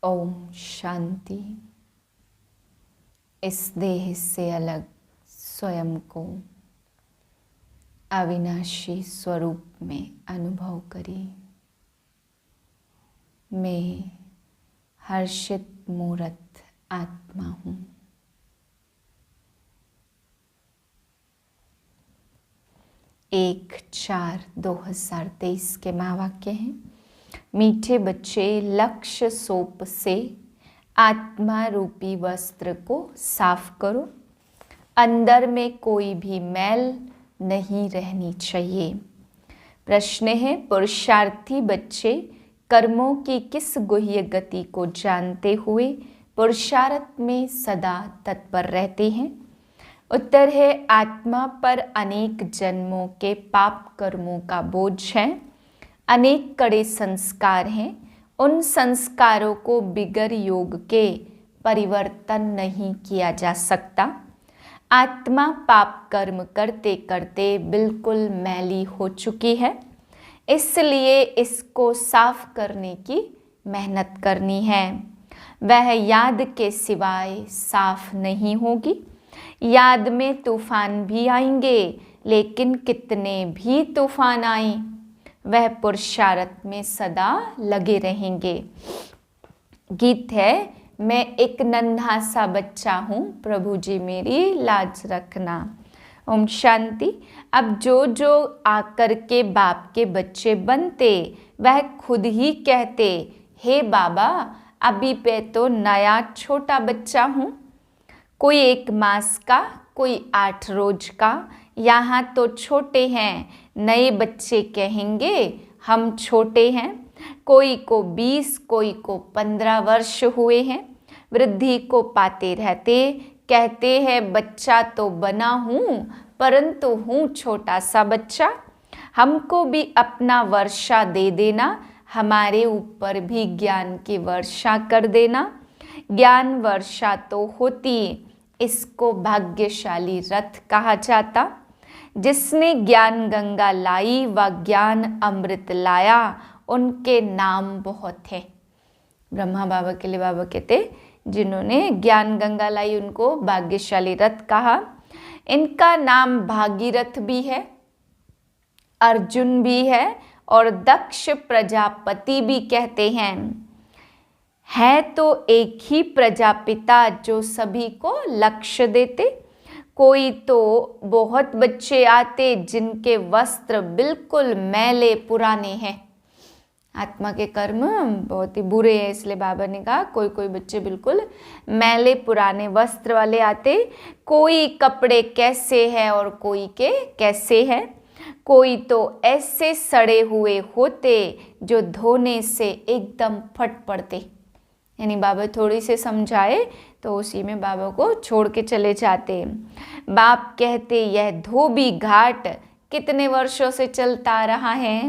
ओम शांति। इस देह से अलग स्वयं को अविनाशी स्वरूप में अनुभव करिए। मैं हर्षित मूर्त आत्मा हूँ। एक 4/2023 के महावाक्य हैं। मीठे बच्चे, लक्ष्य सोप से आत्मा रूपी वस्त्र को साफ करो। अंदर में कोई भी मैल नहीं रहनी चाहिए। प्रश्न है, पुरुषार्थी बच्चे कर्मों की किस गुह्य गति को जानते हुए पुरुषार्थ में सदा तत्पर रहते हैं? उत्तर है, आत्मा पर अनेक जन्मों के पाप कर्मों का बोझ है। अनेक कड़े संस्कार हैं। उन संस्कारों को बिगर योग के परिवर्तन नहीं किया जा सकता। आत्मा पाप कर्म करते करते बिल्कुल मैली हो चुकी है, इसलिए इसको साफ करने की मेहनत करनी है। वह याद के सिवाय साफ नहीं होगी। याद में तूफान भी आएंगे, लेकिन कितने भी तूफान आए वह पुरुषार्थ में सदा लगे रहेंगे। गीत है, मैं एक नन्हा सा बच्चा हूँ, प्रभु जी मेरी लाज रखना। ओम शांति। अब जो आकर के बाप के बच्चे बनते, वह खुद ही कहते, हे बाबा अभी पे तो नया छोटा बच्चा हूँ। कोई 1 मास का, कोई 8 रोज का। यहाँ तो छोटे हैं। नए बच्चे कहेंगे हम छोटे हैं। कोई को 20, कोई को 15 वर्ष हुए हैं। वृद्धि को पाते रहते कहते हैं, बच्चा तो बना हूँ परंतु हूँ छोटा सा बच्चा। हमको भी अपना वर्षा दे देना, हमारे ऊपर भी ज्ञान की वर्षा कर देना। ज्ञान वर्षा तो होती, इसको भाग्यशाली रथ कहा जाता। जिसने ज्ञान गंगा लाई व ज्ञान अमृत लाया, उनके नाम बहुत है। ब्रह्मा बाबा के लिए बाबा कहते, जिन्होंने ज्ञान गंगा लाई उनको भाग्यशाली रथ कहा। इनका नाम भागीरथ भी है, अर्जुन भी है और दक्ष प्रजापति भी कहते हैं। है तो एक ही प्रजापिता जो सभी को लक्ष्य देते। कोई तो बहुत बच्चे आते जिनके वस्त्र बिल्कुल मैले पुराने हैं। आत्मा के कर्म बहुत ही बुरे हैं, इसलिए बाबा ने कहा कोई कोई बच्चे बिल्कुल मैले पुराने वस्त्र वाले आते। कोई कपड़े कैसे हैं और कोई के कैसे हैं। कोई तो ऐसे सड़े हुए होते जो धोने से एकदम फट पड़ते। यानी बाबा थोड़ी से समझाए तो उसी में बाबा को छोड़ के चले जाते। बाप कहते, यह धोबी घाट कितने वर्षों से चलता रहा है।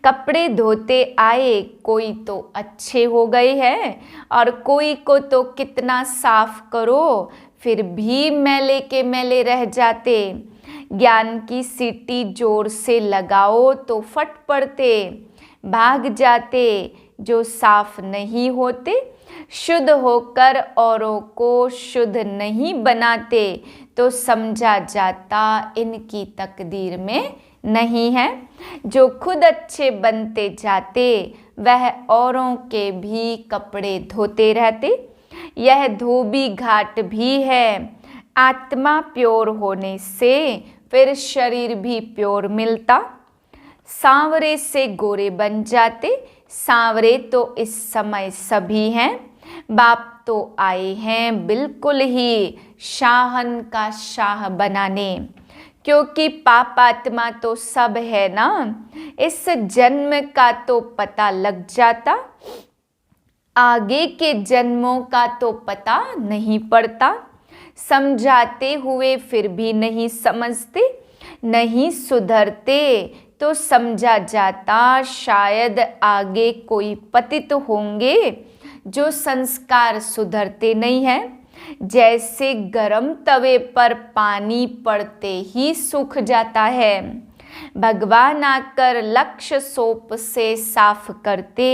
कपड़े धोते आए, कोई तो अच्छे हो गए हैं और कोई को तो कितना साफ करो फिर भी मैले के मैले रह जाते। ज्ञान की सीटी जोर से लगाओ तो फट पड़ते, भाग जाते जो साफ नहीं होते। शुद्ध होकर औरों को शुद्ध नहीं बनाते तो समझा जाता इनकी तकदीर में नहीं है। जो खुद अच्छे बनते जाते वह औरों के भी कपड़े धोते रहते। यह धोबी घाट भी है। आत्मा प्योर होने से फिर शरीर भी प्योर मिलता। सांवरे से गोरे बन जाते। सांवरे तो इस समय सभी हैं। बाप तो आए हैं बिल्कुल ही शाहन का शाह बनाने, क्योंकि पापात्मा तो सब है ना। इस जन्म का तो पता लग जाता, आगे के जन्मों का तो पता नहीं पड़ता। समझाते हुए फिर भी नहीं समझते, नहीं सुधरते तो समझा जाता शायद आगे कोई पतित होंगे जो संस्कार सुधरते नहीं हैं। जैसे गरम तवे पर पानी पड़ते ही सूख जाता है, भगवान आकर लक्ष्य सोप से साफ करते,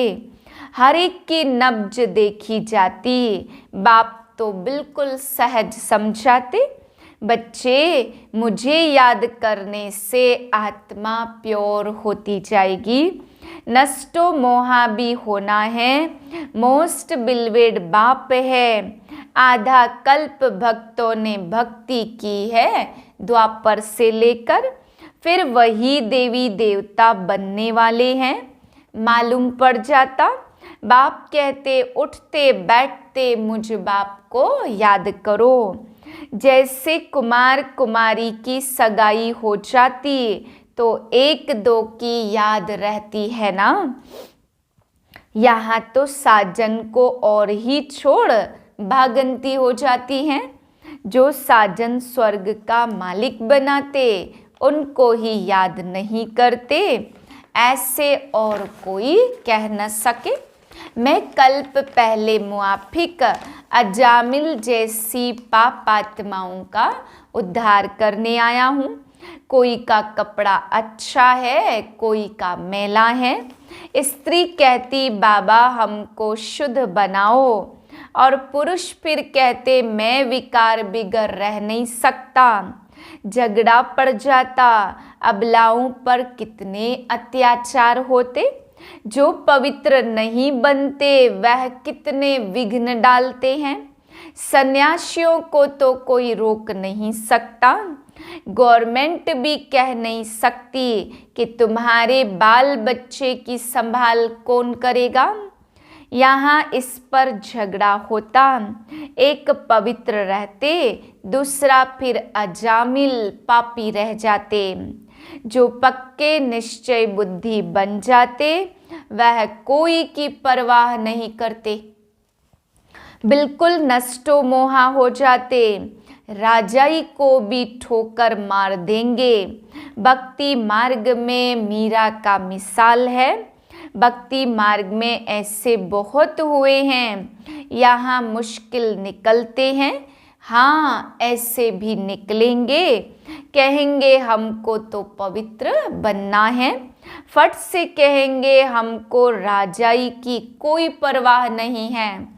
हर एक की नब्ज देखी जाती, बाप तो बिल्कुल सहज समझाते। बच्चे, मुझे याद करने से आत्मा प्योर होती जाएगी। नष्टो मोहा भी होना है, मोस्ट बिलवेड बाप है। आधा कल्प भक्तों ने भक्ति की है, द्वापर से लेकर फिर वही देवी देवता बनने वाले हैं। मालूम पड़ जाता, बाप कहते उठते बैठते मुझ बाप को याद करो। जैसे कुमार कुमारी की सगाई हो जाती तो एक दो की याद रहती है ना, यहाँ तो साजन को और ही छोड़ भागंती हो जाती हैं। जो साजन स्वर्ग का मालिक बनाते उनको ही याद नहीं करते, ऐसे और कोई कह न सके। मैं कल्प पहले मुआफिक अजामिल जैसी पापात्माओं का उद्धार करने आया हूँ। कोई का कपड़ा अच्छा है, कोई का मैला है। स्त्री कहती बाबा हमको शुद्ध बनाओ, और पुरुष फिर कहते मैं विकार बिगर रह नहीं सकता। झगड़ा पड़ जाता, अबलाओं पर कितने अत्याचार होते। जो पवित्र नहीं बनते वह कितने विघ्न डालते हैं। सन्यासियों को तो कोई रोक नहीं सकता, गवर्नमेंट भी कह नहीं सकती कि तुम्हारे बाल बच्चे की संभाल कौन करेगा। यहाँ इस पर झगड़ा होता, एक पवित्र रहते, दूसरा फिर अजामिल पापी रह जाते। जो पक्के निश्चय बुद्धि बन जाते वह कोई की परवाह नहीं करते, बिल्कुल नष्टो मोहा हो जाते। राजाई को भी ठोकर मार देंगे। भक्ति मार्ग में मीरा का मिसाल है। भक्ति मार्ग में ऐसे बहुत हुए हैं, यहाँ मुश्किल निकलते हैं। हाँ, ऐसे भी निकलेंगे, कहेंगे हमको तो पवित्र बनना है। फट से कहेंगे हमको राजाई की कोई परवाह नहीं है।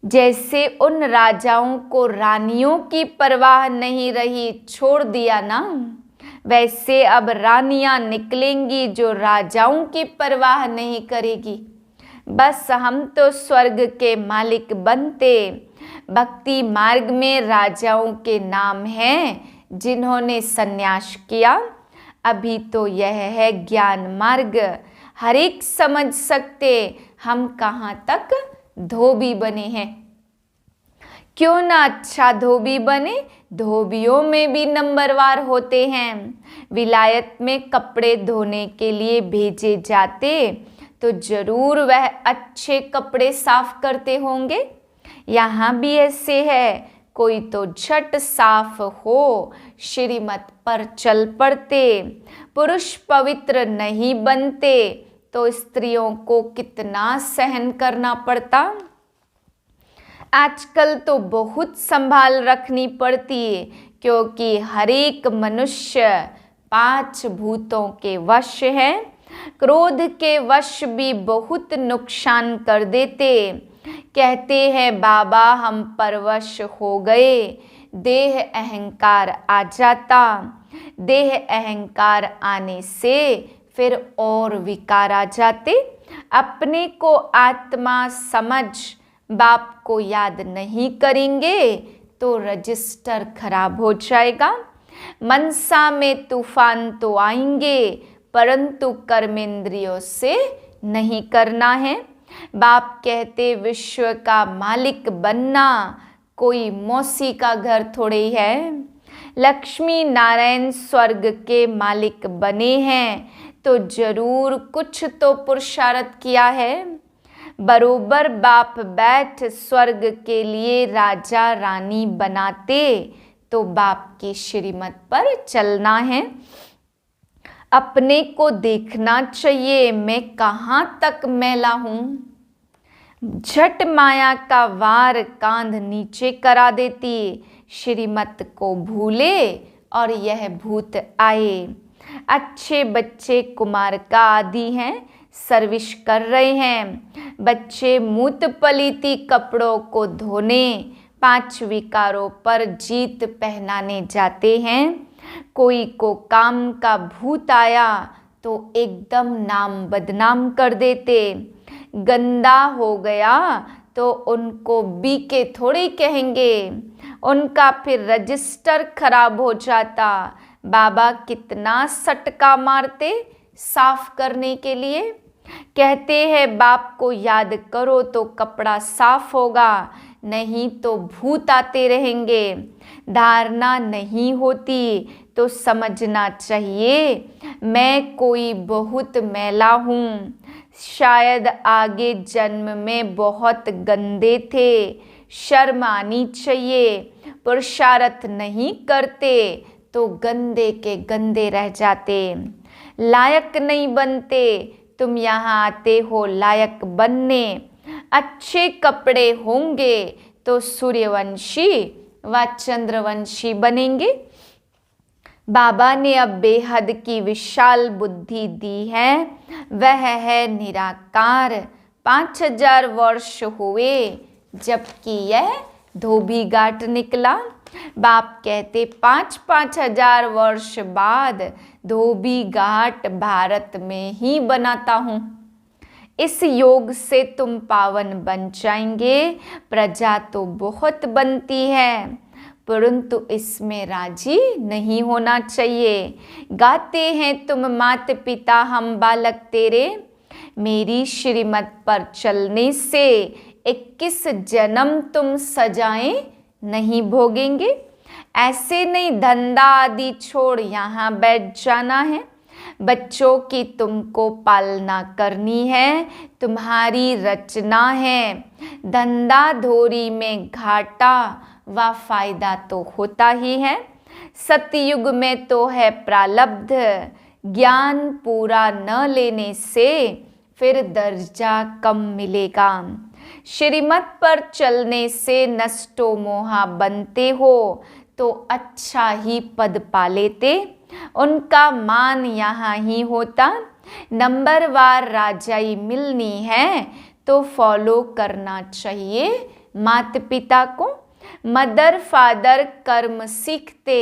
जैसे उन राजाओं को रानियों की परवाह नहीं रही, छोड़ दिया ना, वैसे अब रानियां निकलेंगी जो राजाओं की परवाह नहीं करेगी। बस हम तो स्वर्ग के मालिक बनते। भक्ति मार्ग में राजाओं के नाम हैं जिन्होंने संन्यास किया। अभी तो यह है ज्ञान मार्ग, हर एक समझ सकते हम कहाँ तक धोबी बने हैं। क्यों ना अच्छा धोबी बने, धोबियों में भी नंबरवार होते हैं। विलायत में कपड़े धोने के लिए भेजे जाते तो जरूर वह अच्छे कपड़े साफ करते होंगे। यहाँ भी ऐसे है, कोई तो झट साफ हो श्रीमत पर चल पड़ते। पुरुष पवित्र नहीं बनते तो स्त्रियों को कितना सहन करना पड़ता। आजकल तो बहुत संभाल रखनी पड़ती है, क्योंकि हर एक मनुष्य 5 भूतों के वश है। क्रोध के वश भी बहुत नुकसान कर देते। कहते हैं बाबा हम परवश हो गए, देह अहंकार आ जाता। देह अहंकार आने से फिर और विकार आ जाते। अपने को आत्मा समझ बाप को याद नहीं करेंगे तो रजिस्टर खराब हो जाएगा। मनसा में तूफान तो आएंगे, परंतु कर्मेंद्रियों से नहीं करना है। बाप कहते विश्व का मालिक बनना कोई मौसी का घर थोड़े ही है। लक्ष्मी नारायण स्वर्ग के मालिक बने हैं तो जरूर कुछ तो पुरुषार्थ किया है। बरोबर बाप बैठ स्वर्ग के लिए राजा रानी बनाते तो बाप की श्रीमत पर चलना है। अपने को देखना चाहिए मैं कहाँ तक मैला हूँ। झट माया का वार कांध नीचे करा देती, श्रीमत को भूले और यह भूत आए। अच्छे बच्चे कुमार का आदि हैं, सर्विस कर रहे हैं। बच्चे मूत पलीती कपड़ों को धोने, 5 विकारों पर जीत पहनाने जाते हैं। कोई को काम का भूत आया तो एकदम नाम बदनाम कर देते। गंदा हो गया तो उनको बीके थोड़ी कहेंगे, उनका फिर रजिस्टर खराब हो जाता। बाबा कितना सटका मारते साफ करने के लिए। कहते हैं बाप को याद करो तो कपड़ा साफ होगा, नहीं तो भूत आते रहेंगे। धारणा नहीं होती तो समझना चाहिए मैं कोई बहुत मैला हूँ, शायद आगे जन्म में बहुत गंदे थे। शर्म आनी चाहिए। पुरुषार्थ नहीं करते तो गंदे के गंदे रह जाते, लायक नहीं बनते। तुम यहाँ आते हो लायक बनने। अच्छे कपड़े होंगे तो सूर्यवंशी व चंद्रवंशी बनेंगे। बाबा ने अब बेहद की विशाल बुद्धि दी है, वह है निराकार। 5000 वर्ष हुए जबकि यह धोबी घाट निकला। बाप कहते 5-5 हजार वर्ष बाद धोबी घाट भारत में ही बनाता हूँ। इस योग से तुम पावन बन जाएंगे। प्रजा तो बहुत बनती है परंतु इसमें राजी नहीं होना चाहिए। गाते हैं तुम मात पिता हम बालक तेरे, मेरी श्रीमत पर चलने से 21 जन्म तुम सजाएं नहीं भोगेंगे। ऐसे नहीं धंधा आदि छोड़ यहाँ बैठ जाना है। बच्चों की तुमको पालना करनी है, तुम्हारी रचना है। धंधा धोरी में घाटा व फायदा तो होता ही है। सतयुग में तो है प्रारब्ध, ज्ञान पूरा न लेने से फिर दर्जा कम मिलेगा। श्रीमत पर चलने से नष्टो मोहा बनते हो तो अच्छा ही पद पा लेते, उनका मान यहाँ ही होता। नंबरवार राजाई मिलनी है तो फॉलो करना चाहिए माता पिता को। मदर फादर कर्म सीखते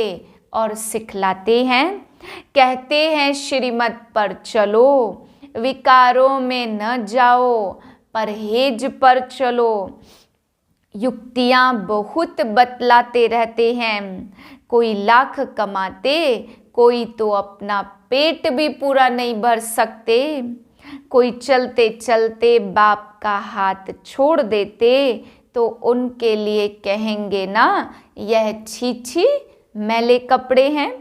और सिखलाते हैं। कहते हैं श्रीमत पर चलो, विकारों में न जाओ, परहेज पर चलो। युक्तियाँ बहुत बतलाते रहते हैं। कोई लाख कमाते, कोई तो अपना पेट भी पूरा नहीं भर सकते। कोई चलते चलते बाप का हाथ छोड़ देते तो उनके लिए कहेंगे ना यह छी छी मैले कपड़े हैं।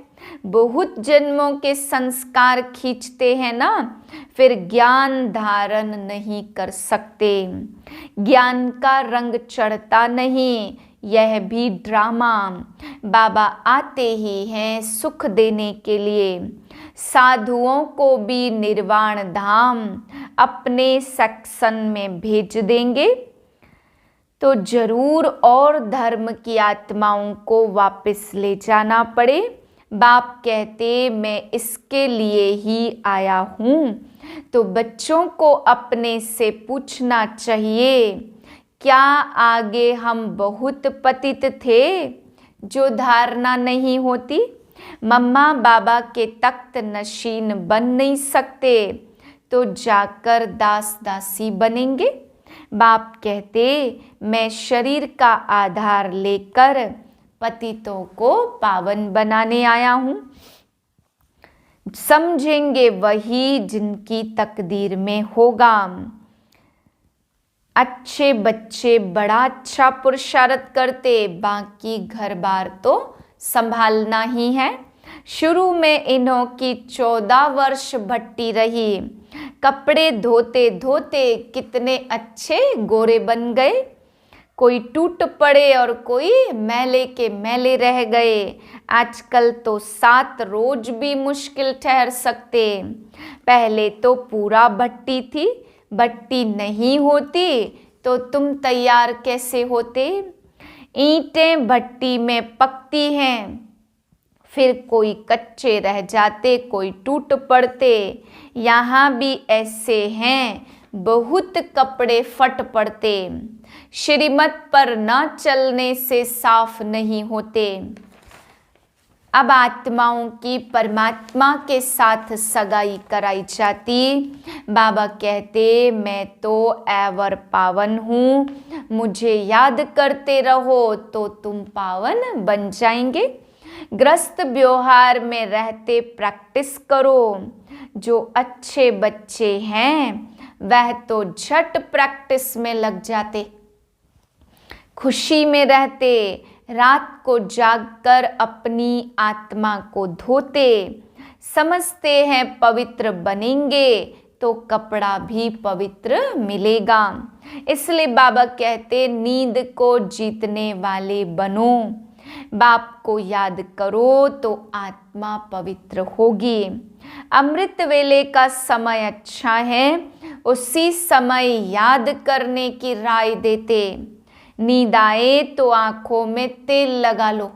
बहुत जन्मों के संस्कार खींचते हैं ना, फिर ज्ञान धारण नहीं कर सकते। ज्ञान का रंग चढ़ता नहीं, यह भी ड्रामा। बाबा आते ही हैं सुख देने के लिए। साधुओं को भी निर्वाण धाम अपने सेक्शन में भेज देंगे तो जरूर और धर्म की आत्माओं को वापस ले जाना पड़े। बाप कहते मैं इसके लिए ही आया हूँ। तो बच्चों को अपने से पूछना चाहिए, क्या आगे हम बहुत पतित थे जो धारणा नहीं होती? मम्मा बाबा के तख्त नशीन बन नहीं सकते तो जाकर दास दासी बनेंगे। बाप कहते मैं शरीर का आधार लेकर पतितों को पावन बनाने आया हूँ। समझेंगे वही जिनकी तकदीर में होगा। अच्छे बच्चे बड़ा अच्छा पुरुषार्थ करते, बाकी घर बार तो संभालना ही है। शुरू में इन्हों की 14 वर्ष भट्टी रही। कपड़े धोते धोते कितने अच्छे गोरे बन गए। कोई टूट पड़े और कोई मैले के मैले रह गए। आजकल तो 7 रोज भी मुश्किल ठहर सकते। पहले तो पूरा भट्टी थी, भट्टी नहीं होती तो तुम तैयार कैसे होते? ईंटें भट्टी में पकती हैं, फिर कोई कच्चे रह जाते, कोई टूट पड़ते। यहाँ भी ऐसे हैं, बहुत कपड़े फट पड़ते। श्रीमत पर न चलने से साफ नहीं होते। अब आत्माओं की परमात्मा के साथ सगाई कराई जाती। बाबा कहते, मैं तो एवर पावन हूँ, मुझे याद करते रहो तो तुम पावन बन जाएंगे। ग्रस्त व्यवहार में रहते प्रैक्टिस करो। जो अच्छे बच्चे हैं वह तो झट प्रैक्टिस में लग जाते। खुशी में रहते, रात को जागकर अपनी आत्मा को धोते। समझते हैं पवित्र बनेंगे तो कपड़ा भी पवित्र मिलेगा। इसलिए बाबा कहते, नींद को जीतने वाले बनो। बाप को याद करो तो आत्मा पवित्र होगी। अमृत वेले का समय अच्छा है, उसी समय याद करने की राय देते। नींद आए तो आंखों में तेल लगा लो।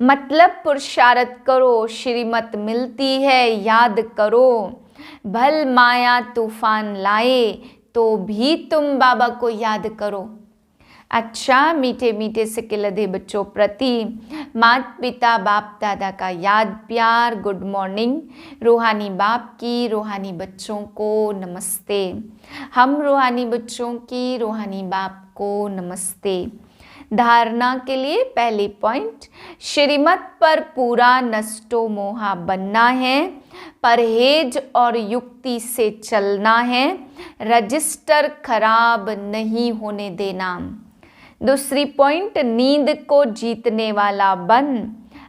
मतलब पुरुषार्थ करो, श्रीमत मिलती है याद करो। भल माया तूफान लाए तो भी तुम बाबा को याद करो। अच्छा, मीठे मीठे से लधे बच्चों प्रति माता पिता बाप दादा का याद प्यार गुड मॉर्निंग। रूहानी बाप की रूहानी बच्चों को नमस्ते। हम रूहानी बच्चों की रूहानी बाप को नमस्ते। धारणा के लिए पहली पॉइंट, श्रीमत पर पूरा नष्टो मोहा बनना है। परहेज और युक्ति से चलना है। रजिस्टर खराब नहीं होने देना। दूसरी पॉइंट, नींद को जीतने वाला बन।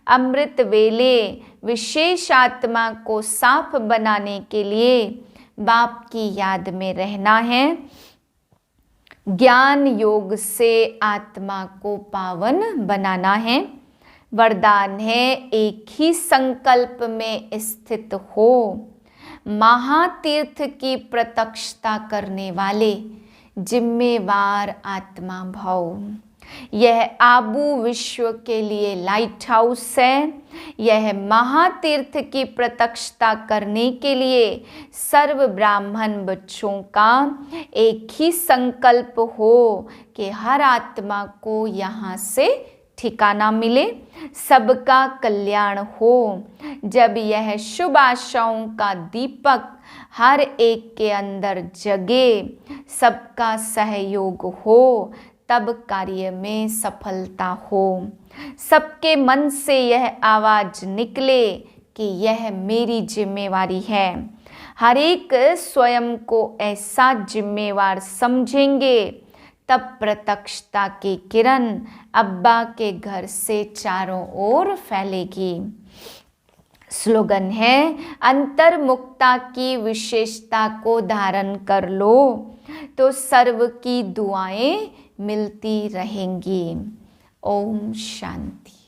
अमृत वेले विशेष आत्मा को साफ बनाने के लिए बाप की याद में रहना है। ज्ञान योग से आत्मा को पावन बनाना है। वरदान है, एक ही संकल्प में स्थित हो। महातीर्थ की प्रत्यक्षता करने वाले जिम्मेवार आत्मा भाव। यह आबू विश्व के लिए लाइट हाउस है। यह महातीर्थ की प्रत्यक्षता करने के लिए सर्व ब्राह्मण बच्चों का एक ही संकल्प हो कि हर आत्मा को यहाँ से ठिकाना मिले, सबका कल्याण हो। जब यह शुभ आशाओं का दीपक हर एक के अंदर जगे, सबका सहयोग हो, तब कार्य में सफलता हो। सबके मन से यह आवाज निकले कि यह मेरी जिम्मेवारी है। हर एक स्वयं को ऐसा जिम्मेवार समझेंगे, तब प्रत्यक्षता की किरण अब्बा के घर से चारों ओर फैलेगी। स्लोगन है, अंतर्मुखता की विशेषता को धारण कर लो तो सर्व की दुआएं मिलती रहेंगी। ओम शांति।